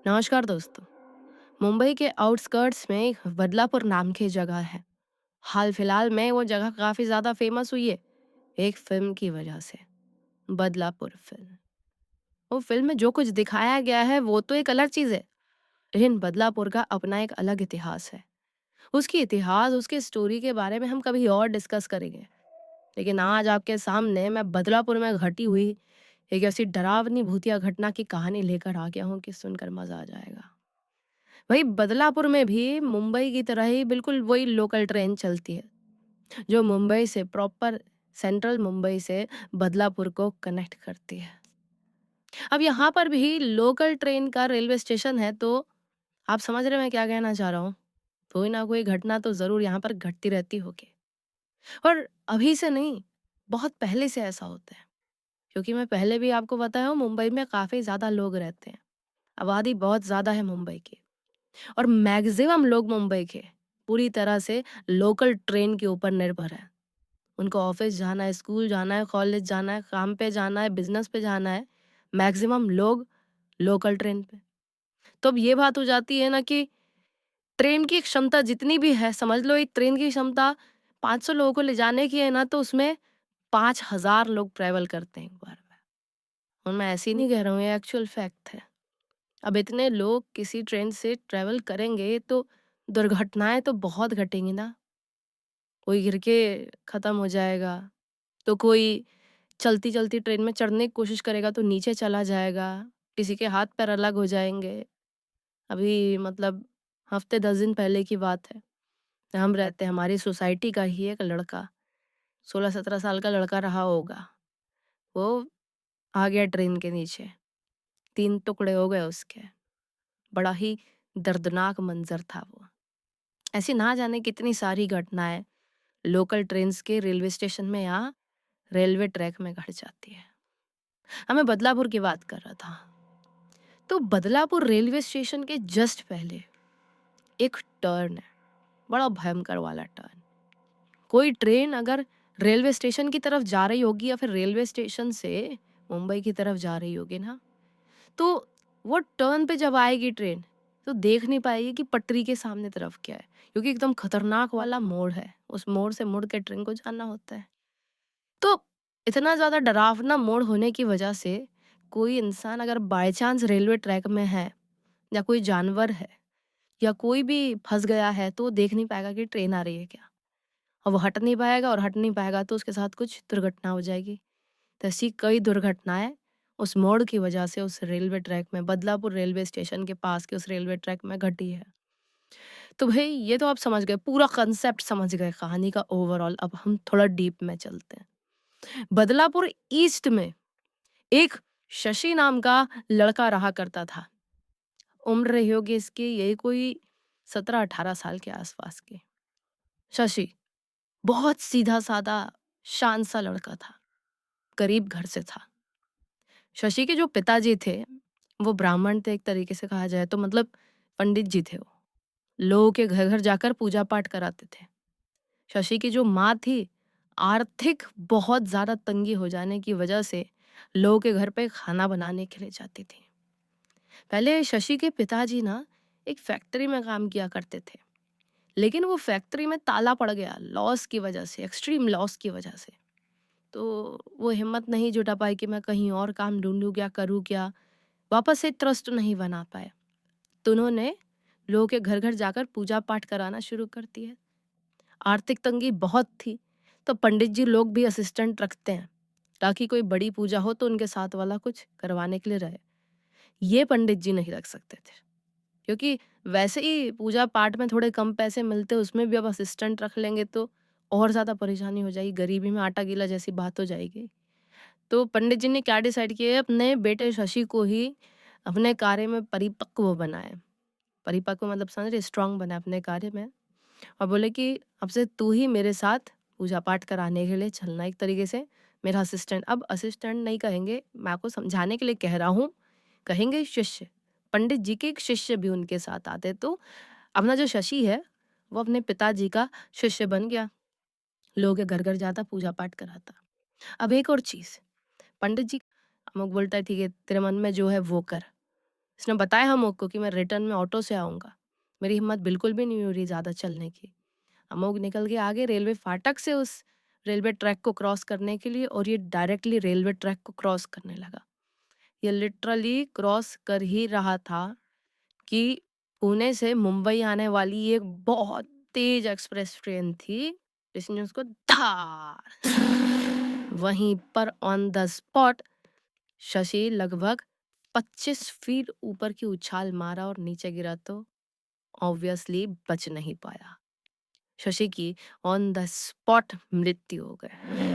नमस्कार दोस्तों। मुंबई के आउटस्कर्ट्स में एक बदलापुर नाम की जगह है। हाल फिलहाल में वो जगह काफी ज्यादा फेमस हुई है एक फिल्म की वजह से। बदलापुर फिल्म, वो फिल्म में जो कुछ दिखाया गया है वो तो एक अलग चीज है, लेकिन बदलापुर का अपना एक अलग इतिहास है। उसकी इतिहास, उसकी स्टोरी के बारे में हम कभी और डिस्कस करेंगे। लेकिन आज आपके सामने मैं बदलापुर में घटी हुई एक ऐसी डरावनी भूतिया घटना की कहानी लेकर आ गया हूँ कि सुनकर मजा आ जाएगा। वही बदलापुर में भी मुंबई की तरह ही बिल्कुल वही लोकल ट्रेन चलती है, जो मुंबई से प्रॉपर सेंट्रल मुंबई से बदलापुर को कनेक्ट करती है। अब यहाँ पर भी लोकल ट्रेन का रेलवे स्टेशन है, तो आप समझ रहे हैं मैं क्या कहना चाह रहा हूँ। कोई ना कोई घटना तो जरूर यहाँ पर घटती रहती होगी। और अभी से नहीं, बहुत पहले से ऐसा होता है। क्योंकि मैं पहले भी आपको बताया हूँ, मुंबई में काफी ज्यादा लोग रहते हैं। आबादी बहुत ज्यादा है मुंबई की। और मैक्सिमम लोग मुंबई के पूरी तरह से लोकल ट्रेन के ऊपर निर्भर है। उनको ऑफिस जाना है, स्कूल जाना है, कॉलेज जाना है, काम पे जाना है, बिजनेस पे जाना है। मैक्सिमम लोग लोकल ट्रेन पे। तो अब ये बात हो जाती है ना कि ट्रेन की क्षमता जितनी भी है, समझ लो एक ट्रेन की क्षमता 500 लोगों को ले जाने की है ना, तो उसमें 5000 लोग ट्रेवल करते हैं एक बार में। और मैं ऐसे ही नहीं कह रहा हूँ, ये एक्चुअल फैक्ट है। अब इतने लोग किसी ट्रेन से ट्रेवल करेंगे तो दुर्घटनाएं तो बहुत घटेंगी ना। कोई गिर के खत्म हो जाएगा, तो कोई चलती चलती ट्रेन में चढ़ने की कोशिश करेगा तो नीचे चला जाएगा। किसी के हाथ पैर अलग हो जाएंगे। अभी मतलब हफ्ते 10 दिन पहले की बात है। हम रहते हैं, हमारी सोसाइटी का ही एक लड़का, 16-17 साल का लड़का रहा होगा। वो आ गया ट्रेन के नीचे, 3 टुकड़े हो गए उसके। बड़ा ही दर्दनाक मंजर था वो। ऐसी ना जाने कितनी सारी घटनाएं लोकल ट्रेन्स के रेलवे स्टेशन में या रेलवे ट्रैक में घट जाती है। मैं बदलापुर की बात कर रहा था। तो बदलापुर रेलवे स्टेशन के जस्ट पहले एक टर्न है, बड़ा भयंकर वाला टर्न। कोई ट्रेन अगर रेलवे स्टेशन की तरफ जा रही होगी या फिर रेलवे स्टेशन से मुंबई की तरफ जा रही होगी ना, तो वो टर्न पे जब आएगी ट्रेन, तो देख नहीं पाएगी कि पटरी के सामने तरफ क्या है, क्योंकि एकदम खतरनाक वाला मोड़ है। उस मोड़ से मुड़ के ट्रेन को जाना होता है। तो इतना ज़्यादा डरावना मोड़ होने की वजह से कोई इंसान अगर बाय चांस रेलवे ट्रैक में है, या कोई जानवर है, या कोई भी फँस गया है, तो वो देख नहीं पाएगा कि ट्रेन आ रही है क्या। और वो हट नहीं पाएगा, और हट नहीं पाएगा तो उसके साथ कुछ दुर्घटना हो जाएगी। तो ऐसी कई दुर्घटनाएँ उस मोड़ की वजह से उस रेलवे ट्रैक में, बदलापुर रेलवे स्टेशन के पास के उस रेलवे ट्रैक में घटी है। तो भई ये तो आप समझ गए, पूरा कांसेप्ट समझ गए कहानी का ओवरऑल। अब हम थोड़ा डीप में चलते हैं। बदलापुर ईस्ट में एक शशि नाम का लड़का रहा करता था। उम्र रही होगी इसकी यही कोई 17-18 साल के आसपास की। शशि बहुत सीधा-साधा, शांत सा लड़का था, गरीब घर से था। शशि के जो पिताजी थे, वो ब्राह्मण थे, एक तरीके से कहा जाए तो मतलब पंडित जी थे वो। लोगों के घर-घर जाकर पूजा-पाठ कराते थे। शशि की जो माँ थी, आर्थिक बहुत ज़्यादा तंगी हो जाने की वजह से लोगों के घर पे खाना बनाने के लिए जाती थी। पहले शशि के पिताजी ना एक फैक्ट्री में काम किया करते थे, लेकिन वो फैक्ट्री में ताला पड़ गया लॉस की वजह से, एक्सट्रीम लॉस की वजह से। तो वो हिम्मत नहीं जुटा पाई कि मैं कहीं और काम ढूंढूं, क्या करूँ क्या, वापस से ट्रस्ट नहीं बना पाए। तो उन्होंने लोगों के घर घर जाकर पूजा पाठ कराना शुरू कर दिया। आर्थिक तंगी बहुत थी, तो पंडित जी लोग भी असिस्टेंट रखते हैं, ताकि कोई बड़ी पूजा हो तो उनके साथ वाला कुछ करवाने के लिए रहे। ये पंडित जी नहीं रख सकते थे, क्योंकि वैसे ही पूजा पाठ में थोड़े कम पैसे मिलते, उसमें भी अब असिस्टेंट रख लेंगे तो और ज़्यादा परेशानी हो जाएगी, गरीबी में आटा गीला जैसी बात हो जाएगी। तो पंडित जी ने क्या डिसाइड किया, अपने बेटे शशि को ही अपने कार्य में परिपक्व बनाए। परिपक्व मतलब समझ रहे, स्ट्रांग बनाए अपने कार्य में। और बोले कि अब से तू ही मेरे साथ पूजा पाठ कराने के लिए चलना, एक तरीके से मेरा असिस्टेंट। अब असिस्टेंट नहीं कहेंगे, मैं आपको समझाने के लिए कह रहा हूँ, कहेंगे शिष्य। पंडित जी के एक शिष्य भी उनके साथ आते, तो अपना जो शशि है वो अपने पिताजी का शिष्य बन गया, लोगों के घर घर जाता, पूजा पाठ कराता। अब एक और चीज, पंडित जी अमुक बोलता है ठीक है तेरे मन में जो है वो कर, इसने बताया अमोग को कि मैं रिटर्न में ऑटो से आऊँगा। मेरी हिम्मत बिल्कुल भी नहीं हो रही ज़्यादा चलने की। अमोग निकल गया आगे रेलवे फाटक से उस रेलवे ट्रैक को क्रॉस करने के लिए और ये डायरेक्टली रेलवे ट्रैक को क्रॉस करने लगा। ये लिटरली क्रॉस कर ही रहा था कि पुणे से मुंबई आने वाली एक बहुत तेज एक्सप्रेस ट्रेन थी, जिसने उसको धाड़ वहीं पर ऑन द स्पॉट शशि लगभग 25 फीट ऊपर की उछाल मारा और नीचे गिरा तो ऑब्वियसली बच नहीं पाया। शशि की ऑन द स्पॉट मृत्यु हो गई।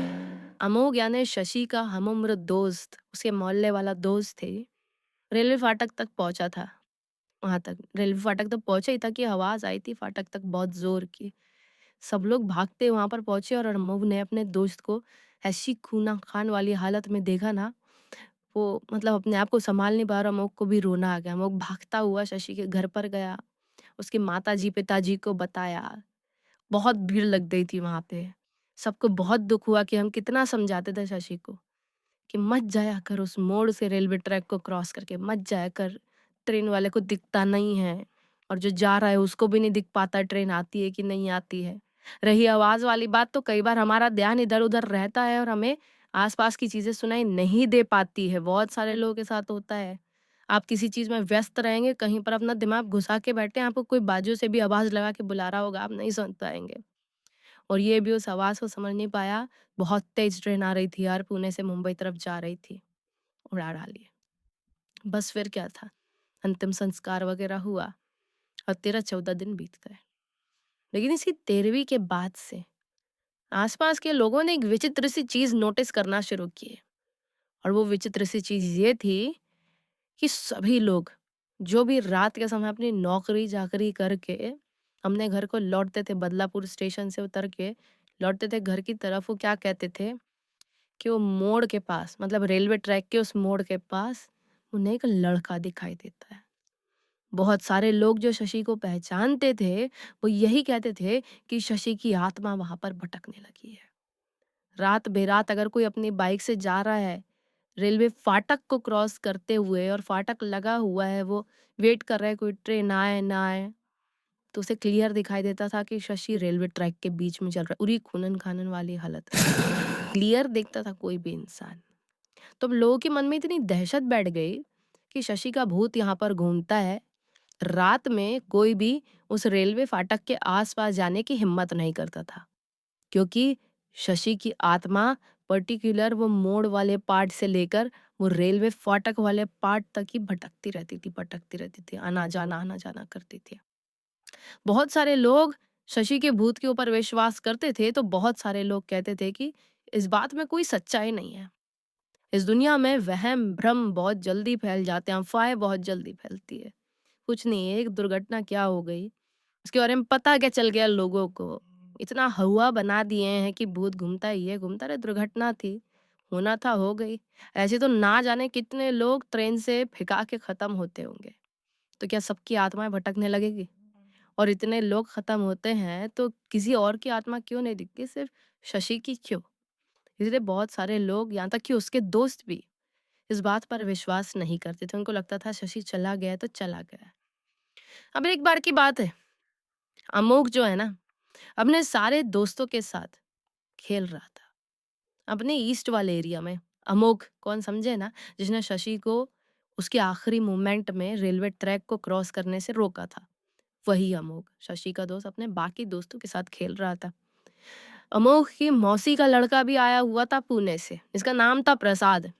अमोघ यानी शशि का हमउम्र दोस्त, उसके मोहल्ले वाला दोस्त थे, रेलवे फाटक तक पहुंचा था। वहां तक रेलवे फाटक तक पहुंचा ही था कि आवाज आई थी फाटक तक बहुत जोर की। सब लोग भागते वहां पर पहुंचे और अमोघ ने अपने दोस्त को ऐसी खूना खान वाली हालत में देखा ना, वो मतलब अपने आप को संभाल नहीं पा रहा। अमोघ को भी रोना आ गया। अमोघ भागता हुआ शशि के घर पर गया, उसकी माताजी पिताजी को बताया। बहुत भीड़ लग गई थी वहां पे। सबको बहुत दुख हुआ कि हम कितना समझाते थे शशि को कि मत जाया कर उस मोड़ से रेलवे ट्रैक को क्रॉस करके, मत जाया कर, ट्रेन वाले को दिखता नहीं है और जो जा रहा है उसको भी नहीं दिख पाता ट्रेन आती है कि नहीं आती है। रही आवाज वाली बात, तो कई बार हमारा ध्यान इधर उधर रहता है और हमें आसपास की चीजें सुनाई नहीं दे पाती है। बहुत सारे लोगों के साथ होता है। आप किसी चीज में व्यस्त रहेंगे, कहीं पर अपना दिमाग घुसा के बैठे हैं, आपको कोई बाजू से भी आवाज लगा के बुला रहा होगा, आप नहीं सुन पाएंगे। और ये भी उस आवाज को समझ नहीं पाया। बहुत तेज ट्रेन आ रही थी यार, पुणे से मुंबई तरफ जा रही थी। उड़ा डाली। बस फिर क्या था, अंतिम संस्कार वगैरह हुआ और 13-14 दिन बीत गए। लेकिन इसकी 13वीं के बाद से आसपास के लोगों ने एक विचित्र सी चीज नोटिस करना शुरू की। और वो विचित्र सी चीज ये थी कि सभी लोग जो भी रात के समय अपनी नौकरी चाकरी करके अपने घर को लौटते थे, बदलापुर स्टेशन से उतर के लौटते थे घर की तरफ, वो क्या कहते थे कि वो मोड़ के पास, मतलब रेलवे ट्रैक के उस मोड़ के पास उन्हें एक लड़का दिखाई देता है। बहुत सारे लोग जो शशि को पहचानते थे, वो यही कहते थे कि शशि की आत्मा वहां पर भटकने लगी है। रात बेरात अगर कोई अपनी बाइक से जा रहा है रेलवे फाटक को क्रॉस करते हुए और फाटक लगा हुआ है, वो वेट कर रहा है कोई ट्रेन आए ना आए, तो उसे क्लियर दिखाई देता था कि शशि रेलवे ट्रैक के बीच में चल रहा है। पूरी खूनन खानन वाली हालत क्लियर देखता था कोई भी इंसान। तो अब लोगों के मन में इतनी दहशत बैठ गई कि शशि का भूत यहाँ पर घूमता है। रात में कोई भी उस रेलवे फाटक के आसपास जाने की हिम्मत नहीं करता था, क्योंकि शशि की आत्मा पर्टिकुलर वो मोड़ वाले पार्ट से लेकर वो रेलवे फाटक वाले पार्ट तक ही भटकती रहती थी, भटकती रहती थी, आना जाना करती थी। बहुत सारे लोग शशि के भूत के ऊपर विश्वास करते थे, तो बहुत सारे लोग कहते थे कि इस बात में कोई सच्चाई नहीं है। इस दुनिया में वहम भ्रम बहुत जल्दी फैल जाते हैं, अफवाहें बहुत जल्दी फैलती है। कुछ नहीं, एक दुर्घटना क्या हो गई, उसके बारे में पता क्या चल गया लोगों को, इतना हुआ बना दिए हैं कि भूत घूमता है, ये घूमता रहे, दुर्घटना थी, होना था हो गई। ऐसे तो ना जाने कितने लोग ट्रेन से फिका के खत्म होते होंगे, तो क्या सबकी आत्माएं भटकने लगेगी? और इतने लोग खत्म होते हैं तो किसी और की आत्मा क्यों नहीं दिखती, सिर्फ शशि की क्यों? इसलिए बहुत सारे लोग, यहाँ तक कि उसके दोस्त भी इस बात पर विश्वास नहीं करते थे। उनको लगता था शशि चला गया है तो चला गया है। अब एक बार की बात है, अमोक जो है ना, अपने सारे दोस्तों के साथ खेल रहा था अपने ईस्ट वाले एरिया में। अमोक कौन समझे ना, जिसने शशि को उसके आखिरी मोमेंट में रेलवे ट्रैक को क्रॉस करने से रोका था, वही अमोक शशि का दोस्त अपने बाकी दोस्तों के साथ खेल रहा था। अमोक की मौसी का लड़का भी आया हुआ था पुणे से, इसका नाम था प्रसाद।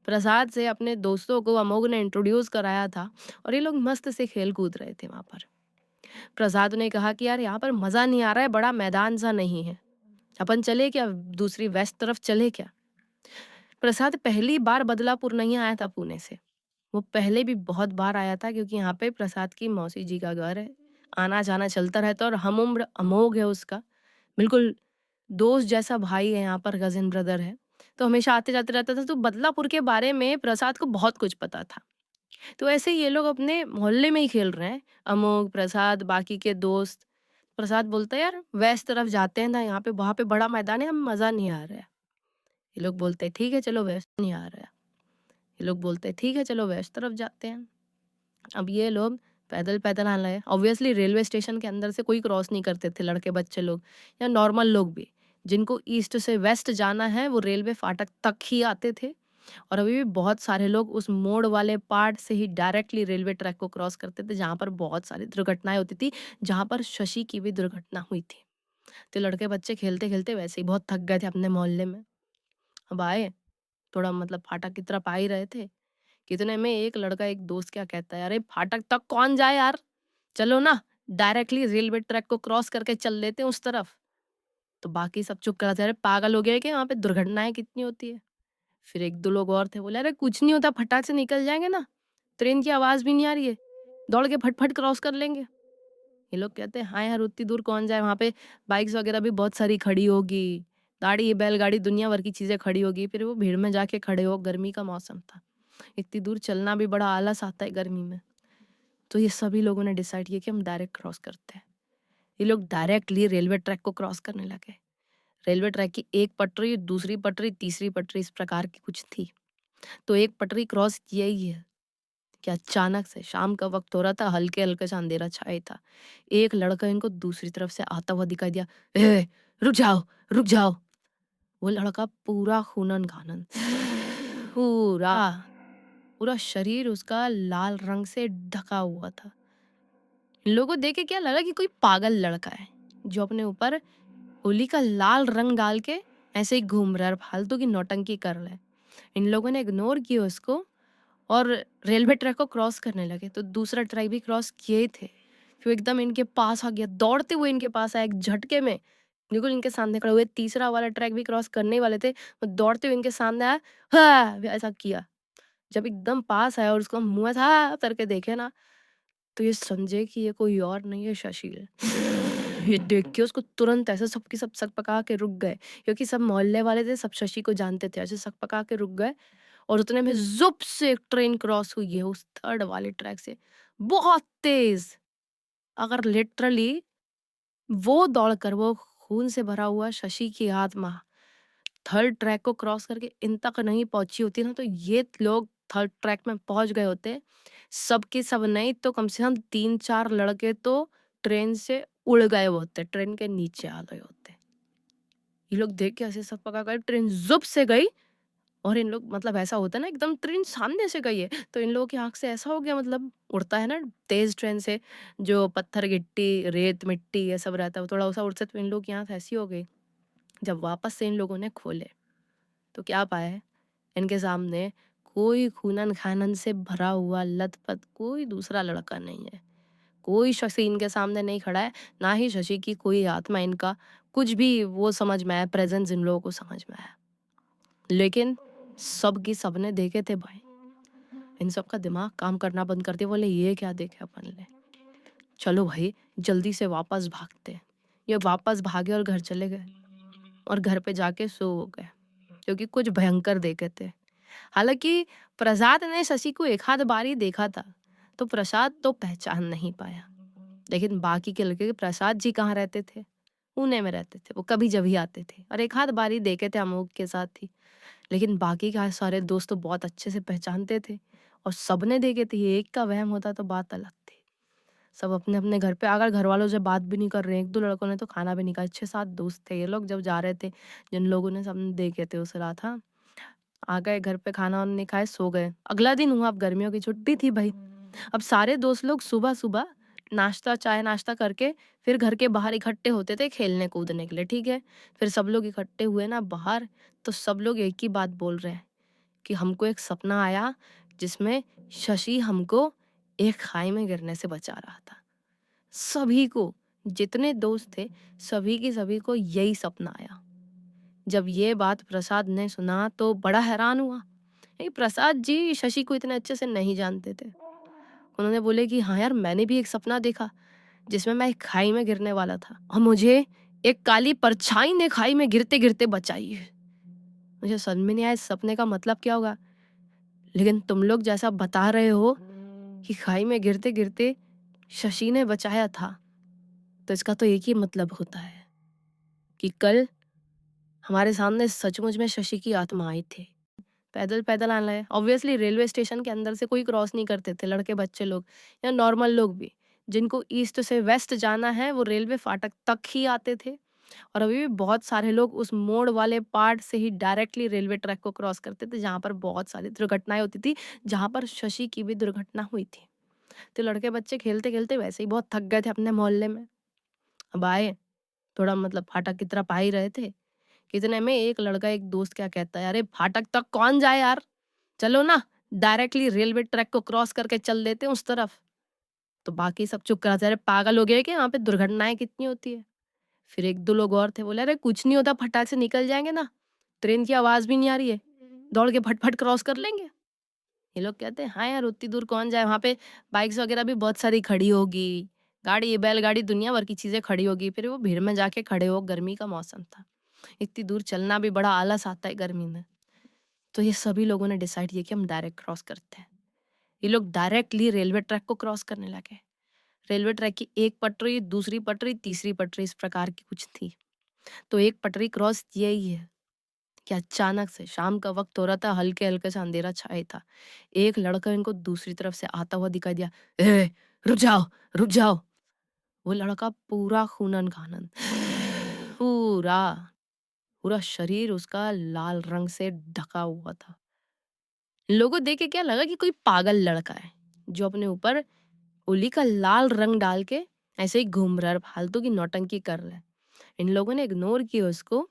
प्रसाद से अपने दोस्तों को अमोघ ने इंट्रोड्यूस कराया था और ये लोग मस्त से खेल कूद रहे थे वहां पर। प्रसाद ने कहा कि यार यहाँ पर मजा नहीं आ रहा है, बड़ा मैदान सा नहीं है, अपन चले क्या, दूसरी वेस्ट तरफ चले क्या? प्रसाद पहली बार बदलापुर नहीं आया था पुणे से, वो पहले भी बहुत बार आया था, क्योंकि यहाँ पे प्रसाद की मौसी जी का घर है, आना जाना चलता रहता है और हम उम्र अमोघ है उसका, बिल्कुल दोस्त जैसा भाई है, यहाँ पर कजिन ब्रदर है, तो हमेशा आते जाते रहता था। तो बदलापुर के बारे में प्रसाद को बहुत कुछ पता था। तो ऐसे ये लोग अपने मोहल्ले में ही खेल रहे हैं, अमोघ प्रसाद बाकी के दोस्त। प्रसाद बोलता है यार वेस्ट तरफ जाते हैं ना, यहाँ पे वहां पे बड़ा मैदान है, हम मजा नहीं आ रहा है। ये लोग बोलते हैं ठीक है चलो वेस्ट नहीं आ रहा है। ये लोग बोलते हैं ठीक है चलो वेस्ट तरफ जाते हैं। अब ये लोग पैदल-पैदल आने लगे। ऑब्वियसली रेलवे स्टेशन के अंदर से कोई क्रॉस नहीं करते थे लड़के बच्चे लोग या नॉर्मल लोग भी। जिनको ईस्ट से वेस्ट जाना है वो रेलवे फाटक तक ही आते थे और अभी भी बहुत सारे लोग उस मोड़ वाले पार्ट से ही डायरेक्टली रेलवे ट्रैक को क्रॉस करते थे जहाँ पर बहुत सारी दुर्घटनाएँ होती थी, जहाँ पर शशि की भी दुर्घटना हुई थी। तो लड़के बच्चे खेलते-खेलते वैसे ही बहुत थक गए थे अपने मोहल्ले में। अब आए, थोड़ा मतलब फाटक की तरफ आ ही रहे थे कि इतने में एक लड़का एक दोस्त क्या कहता है, "अरे! फाटक तक कौन जाए यार? चलो ना, डायरेक्टली रेलवे ट्रैक को क्रॉस करके चल लेते हैं उस तरफ।" तो बाकी सब चुप कर जाते, "अरे! पागल हो गया है क्या? वहाँ पे दुर्घटनाएँ कितनी होती है।" फिर 1-2 लोग और थे, बोले, "अरे! कुछ नहीं होता, फटाक से निकल जाएँगे ना, ट्रेन की आवाज़ भी नहीं आ रही है, दौड़ के फट-फट क्रॉस कर लेंगे।" ये लोग कहते हैं, "हाँ यार, उतनी दूर कौन जाए? वहाँ पे बाइक्स वगैरह भी बहुत सारी खड़ी होगी, गाड़ी, बैलगाड़ी, दुनिया भर की चीज़ें खड़ी होगी, फिर वो भीड़ में जाके खड़े हो।" गर्मी का मौसम था। इतनी दूर चलना भी बड़ा आलस आता है गर्मी में। तो ये सभी लोगों ने डिसाइड किया कि हम डायरेक्ट क्रॉस करते हैं। ये लोग डायरेक्टली रेलवे ट्रैक को क्रॉस करने लगे। रेलवे ट्रैक की एक पटरी, दूसरी पटरी, तीसरी पटरी इस प्रकार की कुछ थी। तो एक पटरी क्रॉस किया ही है कि अचानक से शाम का वक़्त हो रहा था, हल्के-हल्के सा अंधेरा छाया था। एक लड़का इनको दूसरी तरफ से आता हुआ दिखाई दिया। "ए! रुक जाओ, रुक जाओ।" वो लड़का पूरा खूनन-खानन पूरा, पूरा शरीर उसका लाल रंग से ढका हुआ था। इन लोगों को देख के क्या लगा कि कोई पागल लड़का है, जो अपने ऊपर होली का लाल रंग डाल के ऐसे ही घूम रहा है और फालतू की नौटंकी कर रहा है। इन लोगों ने इग्नोर किया उसको और रेलवे ट्रैक को क्रॉस करने लगे, तो दूसरा ट्रैक भी क्रॉस किए ही थे। फिर वो एकदम इनके पास आ गया, दौड़ते हुए इनके पास आया एक झटके में, बिल्कुल इनके सामने खड़े हुए। तीसरा वाला ट्रैक भी क्रॉस करने ही वाले थे, वो दौड़ते हुए इनके सामने आया, हाँ! ऐसा किया। जब एकदम पास आया और उसको मुँह ऐसा हाँ करके देखे ना, तो ये समझे कि ये कोई और नहीं है, शशि है। ये देख के उसको तुरंत ऐसे सबके सब सकपका के रुक गए, क्योंकि सब मोहल्ले वाले थे, सब शशि को जानते थे। ऐसे सकपका के रुक गए और उतने में ज़ुप से एक ट्रेन क्रॉस हुई है उस थर्ड वाले ट्रैक से, बहुत तेज़। अगर लिटरली वो दौड़कर वो खून से भरा हुआ शशि की आत्मा थर्ड ट्रैक को क्रॉस करके इन तक नहीं पहुँची होती ना, तो ये लोग थर्ड ट्रैक में पहुँच गए होते। सब के सब नहीं तो कम से कम 3-4 लड़के तो ट्रेन से उड़ गए होते, ट्रेन के नीचे आ गए होते। ये लोग देख के ऐसे सब पका गए, ट्रेन ज़ुप से गई और इन लोग मतलब ऐसा होता है ना एकदम ट्रेन सामने से गई है, तो इन लोगों की आँख से ऐसा हो गया मतलब उड़ता है ना तेज़ ट्रेन से जो पत्थर, गिट्टी, रेत, मिट्टी ये सब रहता है, वो थोड़ा-सा उड़ता है तो इन लोगों की आँख ऐसी हो गई। जब वापस से इन लोगों ने खोले, तो क्या पाया इनके सामने कोई खूनन-खानन से भरा हुआ लथपथ कोई दूसरा लड़का नहीं है। कोई शशि इनके सामने नहीं खड़ा है, ना ही शशि की कोई आत्मा इनका कुछ भी वो समझ में आया, प्रेज़ेंस इन लोगों को समझ में आया। लेकिन सब की सबने देखे थे भाई। इन सब का दिमाग काम करना बंद कर दिया, बोले ये क्या देखा अपन ने? चलो भाई जल्दी से वापस भागते हैं। ये वापस भागे और घर चले गए और घर पे जाके सो गए, क्योंकि कुछ भयंकर देखे थे। हालाँकि प्रसाद ने शशि को एक आध बार ही देखा था, तो प्रसाद तो पहचान नहीं पाया। लेकिन बाकी के लड़के प्रसाद जी कहाँ रहते थे? पुणे में रहते थे, वो कभी-जभी आते थे और एक आध बार ही देखे थे अमोक के साथ ही। लेकिन बाकी के सारे दोस्त तो बहुत अच्छे से पहचानते थे और सबने देखे थे, ये एक का वहम होता तो बात अलग थी। सब अपने-अपने घर पे अगर घरवालों से बात भी नहीं कर रहे हैं, 1-2 लड़कों ने तो खाना भी नहीं खाया, 6-7 दोस्त थे ये लोग जब जा रहे थे, जिन लोगों ने सबने देखे थे उस रात हाँ। आ गए घर पे खाना-वाना नहीं खाए, सो गए। अगला दिन हुआ अब गर्मियों की छुट्टी थी भई। अब सारे दोस्त लोग सुबह-सुबह नाश्ता चाय-नाश्ता करके फिर घर के बाहर इकट्ठे होते थे खेलने कूदने के लिए, ठीक है? फिर सब लोग इकट्ठे हुए ना बाहर, तो सब लोग एक ही बात बोल रहे हैं कि हमको एक सपना आया जिसमें शशि हमको एक खाई में गिरने से बचा रहा था। सभी को, जितने दोस्त थे, सभी के सभी को यही सपना आया। जब ये बात प्रसाद ने सुना तो बड़ा हैरान हुआ। नहीं, प्रसाद जी शशि को इतने अच्छे से नहीं जानते थे। उन्होंने बोले कि हाँ यार, मैंने भी एक सपना देखा जिसमें मैं एक खाई में गिरने वाला था और मुझे एक काली परछाई ने खाई में गिरते-गिरते बचाई है। मुझे समझ में नहीं आया इस सपने का मतलब क्या होगा? लेकिन तुम लोग जैसा बता रहे हो कि खाई में गिरते-गिरते शशि ने बचाया था, तो इसका तो एक ही मतलब होता है कि कल हमारे सामने सचमुच में शशि की आत्मा आई थी। पैदल पैदल आने लगे। ऑब्वियसली रेलवे स्टेशन के अंदर से कोई क्रॉस नहीं करते थे, लड़के बच्चे लोग या नॉर्मल लोग भी। जिनको ईस्ट से वेस्ट जाना है वो रेलवे फाटक तक ही आते थे, और अभी भी बहुत सारे लोग उस मोड़ वाले पार्ट से ही डायरेक्टली रेलवे ट्रैक को क्रॉस करते थे, जहाँ पर बहुत सारी दुर्घटनाएं होती थी, जहाँ पर शशि की भी दुर्घटना हुई थी। तो लड़के बच्चे खेलते खेलते वैसे ही बहुत थक गए थे अपने मोहल्ले में। अब आए, थोड़ा मतलब फाटक की तरफ आ ही रहे थे, इतने में एक लड़का एक दोस्त क्या कहता है, अरे फाटक तक कौन जाए यार, चलो ना डायरेक्टली रेलवे ट्रैक को क्रॉस करके चल देते हैं उस तरफ। तो बाकी सब चुप कराते, अरे पागल हो गए कि वहां पे दुर्घटनाएं कितनी होती है। फिर एक दो लोग और थे, बोले अरे कुछ नहीं होता, फटाक से निकल जाएंगे ना, ट्रेन की आवाज भी नहीं आ रही है, दौड़ के फटफट क्रॉस कर लेंगे। ये लोग कहते हैं हाँ यार उतनी दूर कौन जाए, वहां पे बाइक्स वगैरह भी बहुत सारी खड़ी होगी, गाड़ी बैलगाड़ी दुनिया भर की चीजें खड़ी होगी, फिर वो भीड़ में जाके खड़े हो, गर्मी का मौसम था, इतनी दूर चलना भी बड़ा आलस आता है गर्मी में। तो ये सभी लोगों ने डिसाइड किया कि हम डायरेक्ट क्रॉस करते हैं। ये लोग डायरेक्टली रेलवे ट्रैक को क्रॉस करने लगे। रेलवे ट्रैक की एक पटरी, दूसरी पटरी, तीसरी पटरी, इस प्रकार की कुछ थी। तो एक पटरी क्रॉस किया ही है कि अचानक से शाम का वक्त हो रहा था, हल्के हल्के से अंधेरा छाया था, एक लड़का इनको दूसरी तरफ से आता हुआ दिखाई दिया। ए रुक जाओ, रुक जाओ। वो लड़का पूरा खूनन खानन, पूरा पूरा शरीर उसका लाल रंग से ढका हुआ था। लोगों को देख के क्या लगा कि कोई पागल लड़का है जो अपने ऊपर होली का लाल रंग डाल के ऐसे ही घूम रहा है, फालतू की नौटंकी कर रहा है। इन लोगों ने इग्नोर किया उसको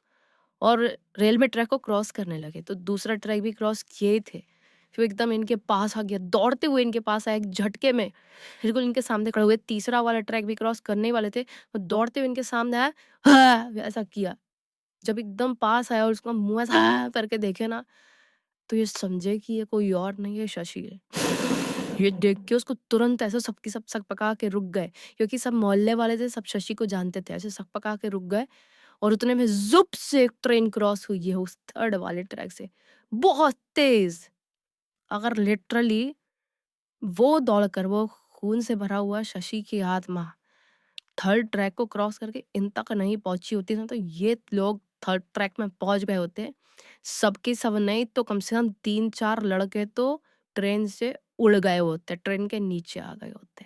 और रेलवे ट्रैक को क्रॉस करने लगे। तो दूसरा ट्रैक भी क्रॉस किए ही थे, फिर एकदम इनके पास आ गया, दौड़ते हुए इनके पास आया, एक झटके में बिल्कुल इनके सामने खड़े हुए। तीसरा वाला ट्रैक भी क्रॉस करने ही वाले थे, वो दौड़ते हुए इनके सामने आया, हाँ ऐसा किया। जब एकदम पास आया और उसका मुंह ऐसा हाँ करके देखे ना, तो ये समझे कि ये कोई और नहीं है, शशि है। ये देख के उसको तुरंत ऐसे सबकी सब सकपका के रुक गए, क्योंकि सब मोहल्ले वाले थे, सब शशि को जानते थे, ऐसे सकपका के रुक गए। और उतने में जुप से एक ट्रेन क्रॉस हुई है उस थर्ड वाले ट्रैक से, बहुत तेज। अगर लिटरली वो दौड़कर वो खून से भरा हुआ शशि की आत्मा थर्ड ट्रैक को क्रॉस करके इन तक नहीं पहुंची होती ना, तो ये लोग थर्ड ट्रैक में पहुंच गए होते। सबके सब नहीं तो कम से कम 3-4 लड़के तो ट्रेन से उड़ गए होते, ट्रेन के नीचे आ गए होते।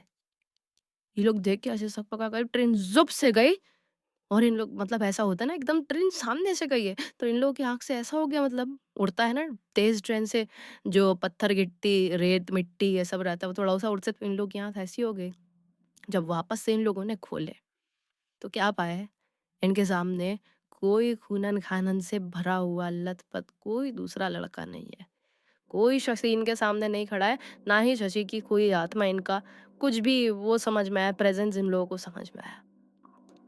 ये लोग देख के ऐसे सब पका गए, ट्रेन जुप से गई। और इन लोग मतलब ऐसा होता है ना, एकदम ट्रेन सामने से गई है, तो इन लोगों की आंख से ऐसा हो गया, मतलब उड़ता है ना तेज ट्रेन से, जो पत्थर गिट्टी रेत मिट्टी ये सब रहता है वो थोड़ा सा उड़ते, तो इन लोग की आंख ऐसी हो गई। जब वापस से इन लोगों ने खोले तो क्या पाए, इनके सामने कोई खूनन खानन से भरा हुआ लथपथ कोई दूसरा लड़का नहीं है। कोई शशि इनके सामने नहीं खड़ा है, ना ही शशि की कोई आत्मा इनका कुछ भी वो समझ में आया, प्रेजेंस इन लोगों को समझ में आया।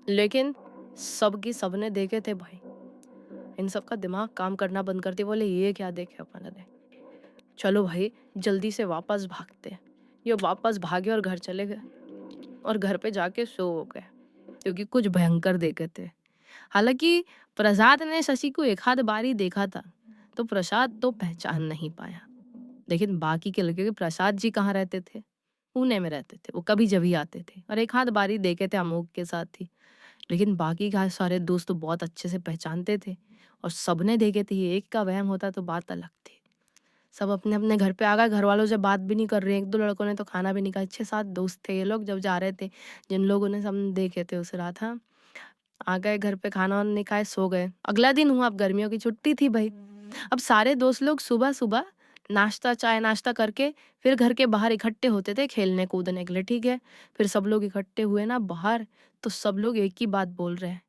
लेकिन सबकी सबने देखे थे भाई, इन सबका दिमाग काम करना बंद करते, बोले ये क्या देखे अपन ने, चलो भाई जल्दी से वापस भागते। ये वापस भागे और घर चले गए, और घर पे जाके सो हो गए, क्योंकि कुछ भयंकर देखे थे। हालांकि प्रसाद ने शशि को एक आध बार ही देखा था, तो प्रसाद तो पहचान नहीं पाया। लेकिन बाकी के लगे कि प्रसाद जी कहाँ रहते थे, पुणे में रहते थे, वो कभी जब ही आते थे, और एक आध बार ही देखे थे अमोक के साथ ही। लेकिन बाकी का सारे दोस्त तो बहुत अच्छे से पहचानते थे, और सबने देखे थे। ये एक का वहम होता तो बात अलग थी। सब अपने अपने घर पे आ गए, घर वालों से बात भी नहीं कर रहे, एक दो लड़कों ने तो खाना भी नहीं खाया। 6-7 दोस्त थे ये लोग, जब जा रहे थे, जिन लोगों ने सब देखे थे उस रात, हाँ आ गए घर पे, खाना वाना नहीं खाए, सो गए। अगला दिन हुआ, अब गर्मियों की छुट्टी थी भाई। अब सारे दोस्त लोग सुबह सुबह नाश्ता चाय नाश्ता करके फिर घर के बाहर इकट्ठे होते थे खेलने कूदने के लिए, ठीक है। फिर सब लोग इकट्ठे हुए ना बाहर, तो सब लोग एक ही बात बोल रहे हैं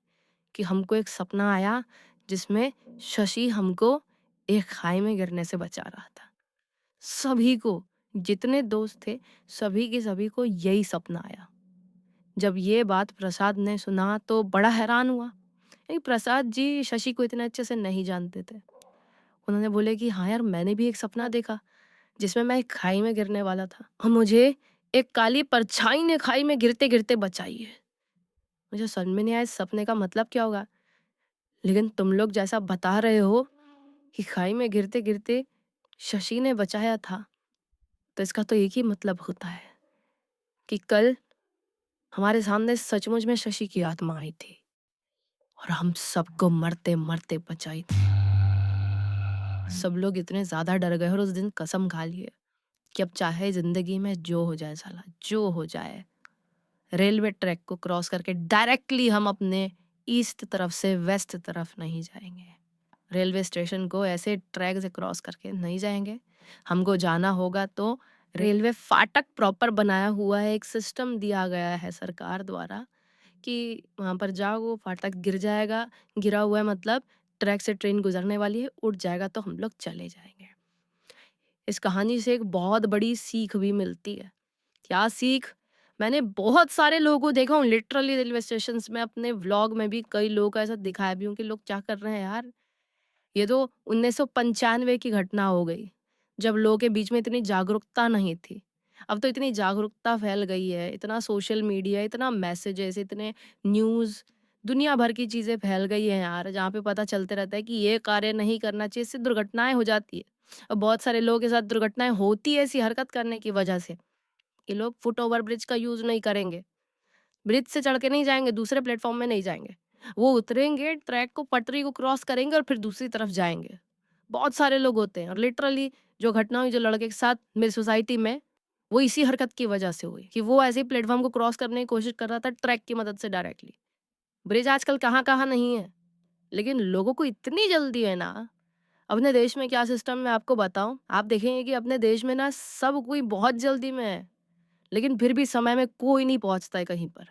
कि हमको एक सपना आया जिसमें शशि हमको एक खाई में गिरने से बचा रहा था। सभी को, जितने दोस्त थे, सभी के सभी को यही सपना आया। जब ये बात प्रसाद ने सुना तो बड़ा हैरान हुआ, क्योंकि प्रसाद जी शशि को इतने अच्छे से नहीं जानते थे। उन्होंने बोले कि हाँ यार, मैंने भी एक सपना देखा जिसमें मैं एक खाई में गिरने वाला था, और मुझे एक काली परछाई ने खाई में गिरते गिरते बचाई है। मुझे समझ में नहीं आया इस सपने का मतलब क्या होगा, लेकिन तुम लोग जैसा बता रहे हो कि खाई में गिरते गिरते शशि ने बचाया था, तो इसका तो एक ही मतलब होता है कि कल हमारे सामने सचमुच में शशि की आत्मा आई थी और हम सबको मरते मरते बचाई थी। सब लोग इतने ज़्यादा डर गए और उस दिन कसम खा लिए कि अब चाहे ज़िंदगी में जो हो जाए साला, जो हो जाए, रेलवे ट्रैक को क्रॉस करके डायरेक्टली हम अपने ईस्ट तरफ से वेस्ट तरफ नहीं जाएंगे। रेलवे स्टेशन को ऐसे ट्रैक से क्रॉस करके नहीं जाएंगे। हमको जाना होगा तो रेलवे फाटक प्रॉपर बनाया हुआ है, एक सिस्टम दिया गया है सरकार द्वारा कि वहाँ पर जाओ, वो फाटक गिर जाएगा, गिरा हुआ है मतलब ट्रैक से ट्रेन गुजरने वाली है, उठ जाएगा तो हम लोग चले जाएंगे। इस कहानी से एक बहुत बड़ी सीख भी मिलती है। क्या सीख? मैंने बहुत सारे लोगों को देखा हूँ लिटरली रेलवे स्टेशंस में, अपने व्लॉग में भी कई लोगों का ऐसा दिखाया भी हूँ कि लोग क्या कर रहे हैं यार। ये तो 1995 की घटना हो गई, जब लोगों के बीच में इतनी जागरूकता नहीं थी। अब तो इतनी जागरूकता फैल गई है, इतना सोशल मीडिया, इतना मैसेजेस, इतने न्यूज़, दुनिया भर की चीज़ें फैल गई हैं यार, जहाँ पे पता चलते रहता है कि ये कार्य नहीं करना चाहिए, इससे दुर्घटनाएँ हो जाती है। और बहुत सारे लोगों के साथ दुर्घटनाएँ होती है ऐसी हरकत करने की वजह से, कि लोग फुट ओवर ब्रिज का यूज़ नहीं करेंगे। ब्रिज से चढ़ के नहीं जाएँगे, दूसरे प्लेटफ़ॉर्म में नहीं जाएँगे। वो उतरेंगे, ट्रैक को, पटरी को क्रॉस करेंगे और फिर दूसरी तरफ जाएँगे। बहुत सारे लोग होते हैं और लिटरली जो घटना हुई जो लड़के के साथ मेरी सोसाइटी में, वो इसी हरकत की वजह से हुई कि वो ऐसे ही प्लेटफ़ॉर्म को क्रॉस करने की कोशिश कर रहा था ट्रैक की मदद से डायरेक्टली। ब्रिज आजकल कहाँ-कहाँ नहीं है, लेकिन लोगों को इतनी जल्दी है ना, अपने देश में क्या सिस्टम मैं आपको बताऊँ, आप देखेंगे कि अपने देश में ना सब कोई बहुत जल्दी में है, लेकिन फिर भी समय में कोई नहीं पहुँचता है कहीं पर,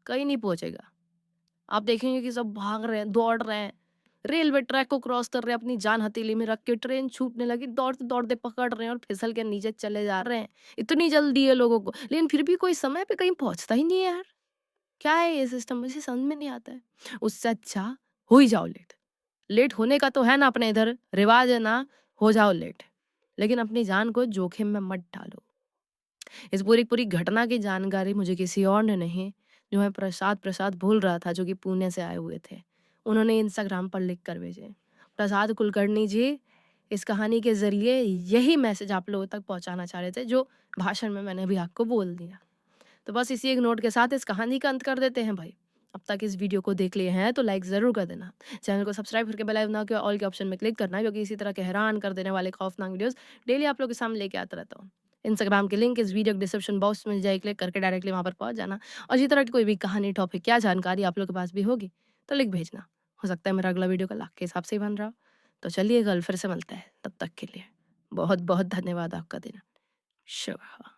कहीं नहीं पहुँचेगा। आप देखेंगे कि सब भाग रहे हैं, दौड़ रहे हैं, रेलवे ट्रैक को क्रॉस कर रहे हैं, अपनी जान हथेली में रख के, ट्रेन छूटने लगी, दौड़ते-दौड़ते पकड़ रहे हैं और फिसल के नीचे चले जा रहे हैं। इतनी जल्दी है लोगों को, लेकिन फिर भी कोई समय पे कहीं पहुँचता ही नहीं है यार। क्या है ये सिस्टम? मुझे समझ में नहीं आता है। उससे अच्छा हो ही जाओ लेट। लेट होने का तो है ना अपने इधर, रिवाज है ना, हो जाओ लेट। लेकिन अपनी जान को जोखिम में मत डालो। इस पूरी घटना की जानकारी मुझे किसी और ने नहीं, जो मैं प्रसाद प्रसाद बोल रहा था, जो कि पुणे से आए हुए थे, उन्होंने इंस्टाग्राम पर लिख कर भेजे। प्रसाद कुलकर्णी जी इस कहानी के ज़रिए यही मैसेज आप लोगों तक पहुँचाना चाह रहे थे, जो भाषण में मैंने अभी आपको बोल दिया। तो बस इसी एक नोट के साथ इस कहानी का अंत कर देते हैं भाई। अब तक इस वीडियो को देख लिए हैं तो लाइक ज़रूर कर देना। चैनल को सब्सक्राइब करके बेल आइकन दबा के ऑल के ऑप्शन में क्लिक करना, क्योंकि इसी तरह के हैरान कर देने वाले खौफनाक वीडियोज़ डेली आप लोगों के सामने लेके आता रहता हूँ। इंस्टाग्राम की लिंक इस वीडियो के डिस्क्रिप्शन बॉक्स में मिल जाएगी, क्लिक करके डायरेक्टली वहाँ पर पहुँच जाना। और इसी तरह की कोई भी कहानी, टॉपिक या जानकारी आप लोग के पास भी होगी तो लिख भेजना। हो सकता है मेरा अगला वीडियो कल आपके हिसाब से ही बन रहा हो। तो चलिए कल फिर से मिलते हैं, तब तक के लिए बहुत-बहुत धन्यवाद आपका दिन शुभ हो।